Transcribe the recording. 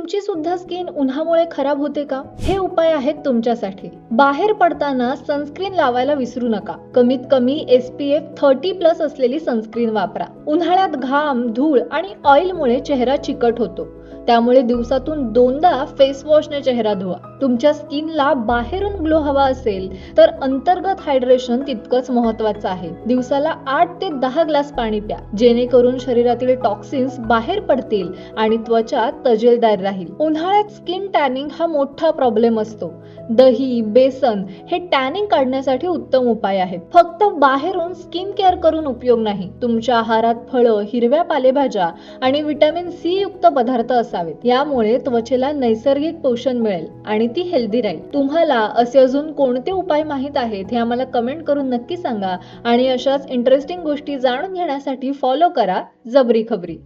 तुमची सुद्धा स्किन उन्हामुळे खराब होते का? हे उपाय आहेत तुमच्यासाठी. बाहेर पडताना सनस्क्रीन लावायला विसरू नका. कमीत कमी SPF 30+ असलेली सनस्क्रीन वापरा. उन्हाळ्यात घाम, धूळ आणि ऑइलमुळे चेहरा चिकट होतो. त्यामुळे दिवसातून 2दा फेस वॉशने चेहरा धुवा. तुमच्या स्किनला बाहेरून ग्लो हवा असेल तर अंतर्गत हायड्रेशन तितकंच महत्त्वाचं आहे. दिवसाला 8 ते 10 ग्लास पाणी प्या, जेणेकरून शरीरातील टॉक्सिन्स बाहेर पडतील आणि त्वचा तजेलदार राहील. उन्हाळ्यात स्किन टॅनिंग हा मोठा प्रॉब्लेम असतो. दही, बेसन हे टॅनिंग काढण्यासाठी उत्तम उपाय आहेत. फक्त बाहेरून स्किन केअर करून उपयोग नाही. तुमच्या आहारात फळं, हिरव्या पालेभाज्या आणि व्हिटॅमिन C युक्त पदार्थ असावेत. यामुळे त्वचेला नैसर्गिक पोषण मिळेल आणि ती हेल्दी राहील. तुम्हाला असे अजून कोणते उपाय माहित आहेत हे आम्हाला कमेंट करून नक्की सांगा आणि अशाच इंटरेस्टिंग गोष्टी जाणून घेण्यासाठी फॉलो करा जबरी खबरी.